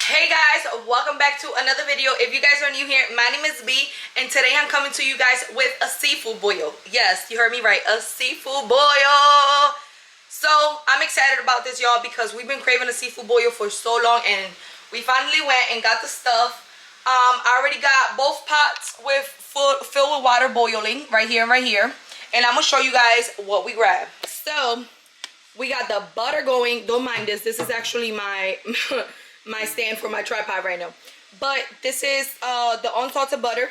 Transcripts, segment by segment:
Hey guys, welcome back to another video. If you guys are new here, my name is B, and today I'm coming to you guys with a seafood boil. Yes, you heard me right, a seafood boil. So I'm excited about this, y'all, because we've been craving a seafood boil for so long, and we finally went and got the stuff. I already got both pots filled with water boiling right here and right here, and I'm gonna show you guys what we grabbed. So we got the butter going. Don't mind this. This is actually my my stand for my tripod right now. But this is the unsalted butter,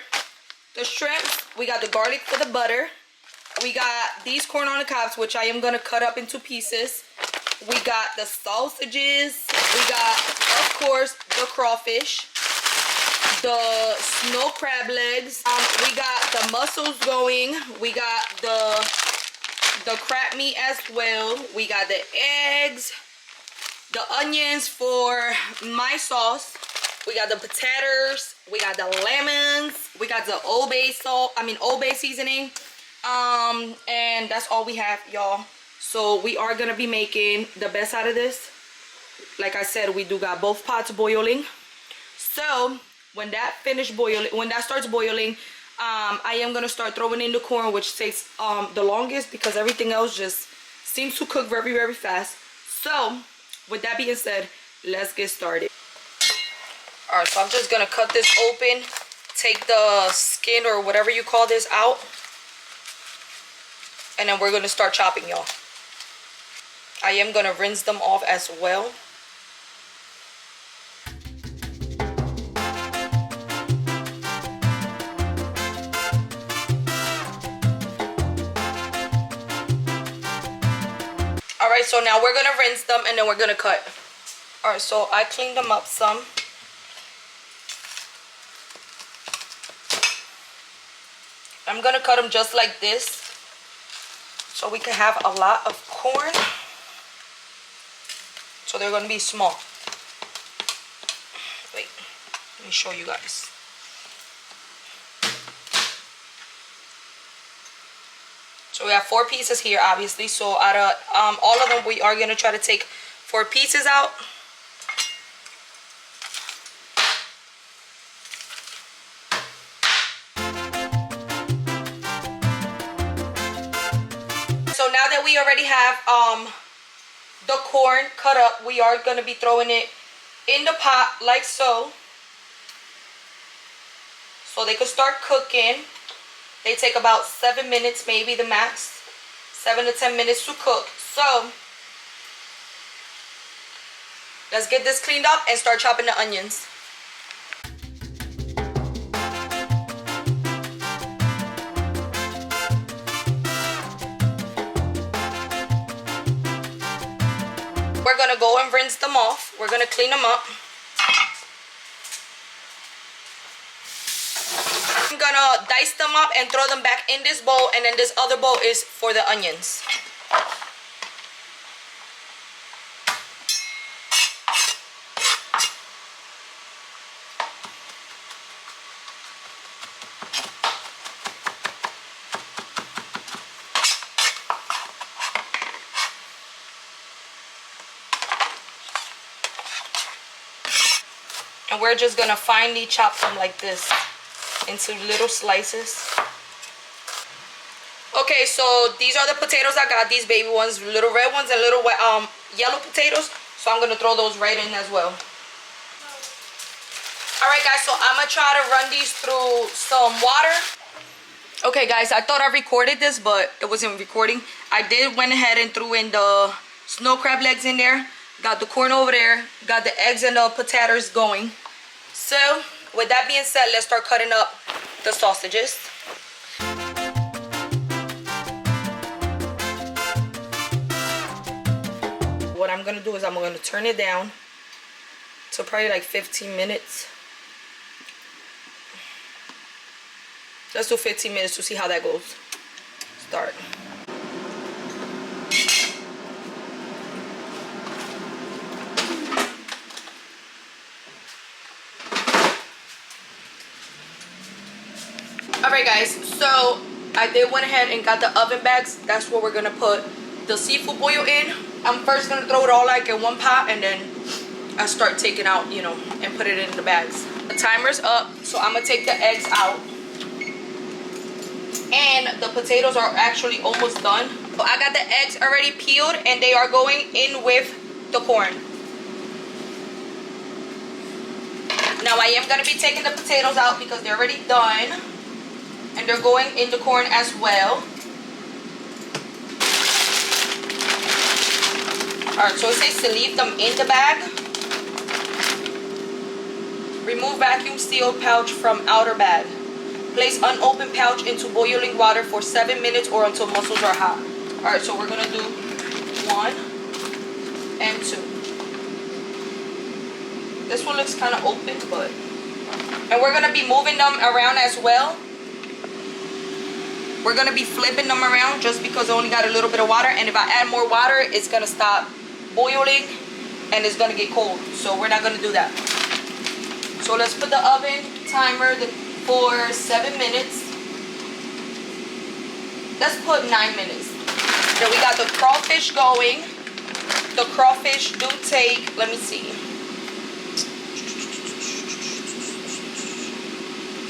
the shrimps. We got the garlic for the butter. We got these corn on the cobs, which I am gonna cut up into pieces. We got the sausages. We got, of course, the crawfish, the snow crab legs. We got the mussels going. We got the crab meat as well. We got the eggs, the onions for my sauce. We got the potatoes. We got the lemons. We got the Old Bay salt. Old Bay seasoning. And that's all we have, y'all. So we are gonna be making the best out of this. Like I said, we do got both pots boiling. So when that starts boiling, I am gonna start throwing in the corn, which takes the longest because everything else just seems to cook very, very fast. So with that being said, let's get started. All right, so I'm just gonna cut this open, take the skin or whatever you call this out, and then we're gonna start chopping, y'all. I am gonna rinse them off as well. All right, so now we're gonna rinse them and then we're gonna cut. All right, so I cleaned them up some. I'm gonna cut them just like this so we can have a lot of corn. So they're gonna be small. Wait, let me show you guys. So we have 4 pieces here, obviously. So out of all of them, we are gonna try to take 4 pieces out. So now that we already have the corn cut up, we are gonna be throwing it in the pot like so. So they could start cooking. They take about 7 minutes, maybe the max. 7 to 10 minutes to cook. So let's get this cleaned up and start chopping the onions. We're gonna go and rinse them off. We're gonna clean them up. I'm gonna dice them up and throw them back in this bowl, and then this other bowl is for the onions. And we're just gonna finely chop them like this into little slices. Okay, so these are the potatoes I got, these baby ones, little red ones and little yellow potatoes. So I'm gonna throw those right in as well. Alright guys, so I'm gonna try to run these through some water. Okay guys, I thought I recorded this, but it wasn't recording. I did went ahead and threw in the snow crab legs in there. Got the corn over there. Got the eggs and the potatoes going. So with that being said, let's start cutting up the sausages. What I'm gonna do is I'm gonna turn it down to probably like 15 minutes. Let's do 15 minutes to see how that goes. Start. Alright guys, so I did went ahead and got the oven bags. That's where we're gonna put the seafood boil in. I'm first gonna throw it all like in one pot, and then I start taking out, you know, and put it in the bags. The timer's up, so I'm gonna take the eggs out. And the potatoes are actually almost done. So I got the eggs already peeled and they are going in with the corn. Now I am gonna be taking the potatoes out because they're already done. And they're going in the corn as well. Alright, so it says to leave them in the bag. Remove vacuum sealed pouch from outer bag. Place unopened pouch into boiling water for 7 minutes or until mussels are hot. Alright, so we're gonna do 1 and 2. This one looks kind of open, but... And we're gonna be moving them around as well. We're gonna be flipping them around just because I only got a little bit of water. And if I add more water, it's gonna stop boiling and it's gonna get cold. So we're not gonna do that. So let's put the oven timer for 7 minutes. Let's put 9 minutes. Then we got the crawfish going. The crawfish do take, let me see.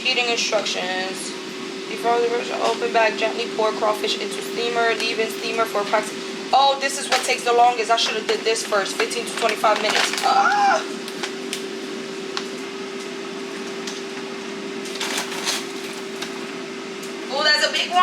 Heating instructions. Before the version, open bag, gently pour crawfish into steamer. Leave in steamer for approximately. Oh, this is what takes the longest. I should have did this first. 15 to 25 minutes. Ah! Oh, that's a big one.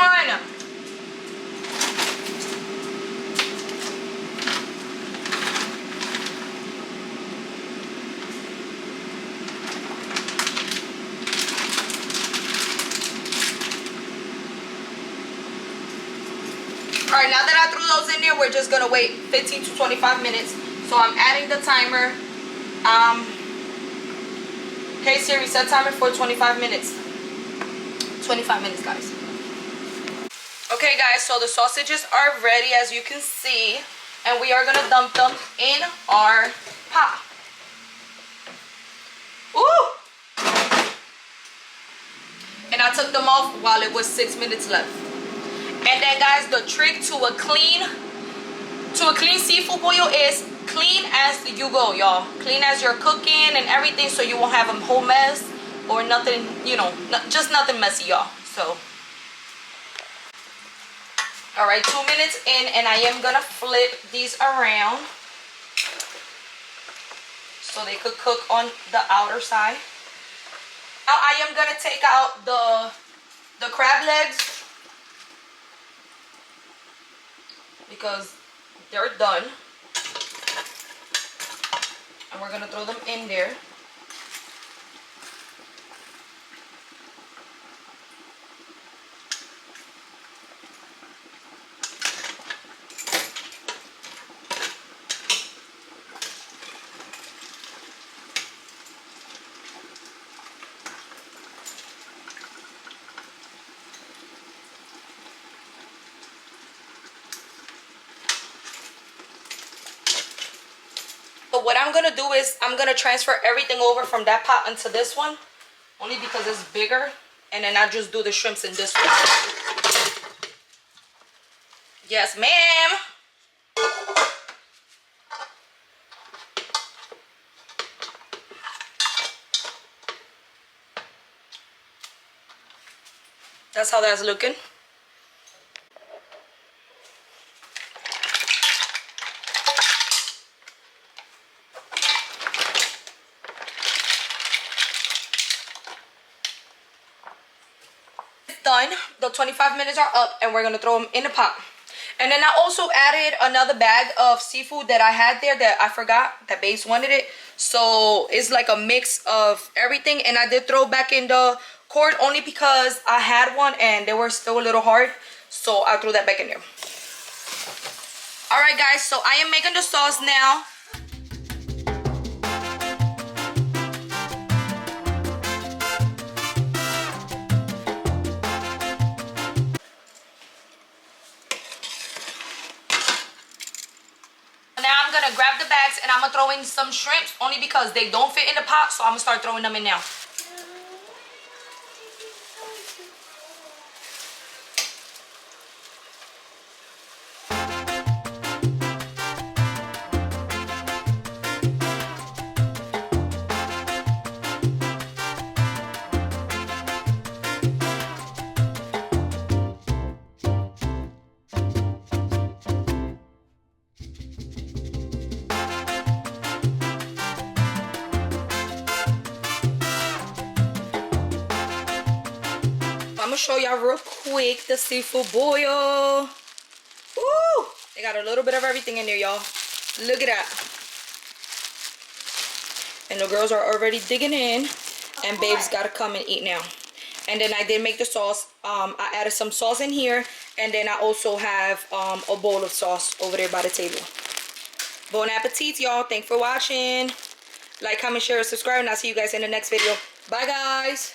All right, now that I threw those in there, we're just gonna wait 15 to 25 minutes. So I'm adding the timer. Hey Siri, set timer for 25 minutes. 25 minutes, guys. Okay, guys, so the sausages are ready, as you can see, and we are gonna dump them in our pot. Ooh! And I took them off while it was 6 minutes left. And then, guys, the trick to a clean seafood boil is clean as you go, y'all. Clean as you're cooking and everything, so you won't have a whole mess or nothing, you know, just nothing messy, y'all. So, all right, 2 minutes in, and I am gonna flip these around so they could cook on the outer side. Now I am gonna take out the crab legs because they're done, and we're gonna throw them in there. So what I'm gonna do is I'm gonna transfer everything over from that pot into this one, only because it's bigger, and then I just do the shrimps in this one. Yes, ma'am. That's how that's looking. Done. The 25 minutes are up, and we're gonna throw them in the pot. And then I also added another bag of seafood that I had there that I forgot that Base wanted it, so it's like a mix of everything. And I did throw back in the corn only because I had one and they were still a little hard, so I threw that back in there. All right, guys, so I am making the sauce now. Now I'm gonna grab the bags and I'm gonna throw in some shrimps only because they don't fit in the pot, so I'm gonna start throwing them in now. gonna show y'all real quick the seafood boil. Ooh, they got a little bit of everything in there, y'all. Look at that. And the girls are already digging in, and Babe's gotta come and eat now. And then I did make the sauce. I added some sauce in here, and then I also have a bowl of sauce over there by the table. Bon appetit, y'all. Thanks for watching. Like, comment, share, subscribe, and I'll see you guys in the next video. Bye, guys.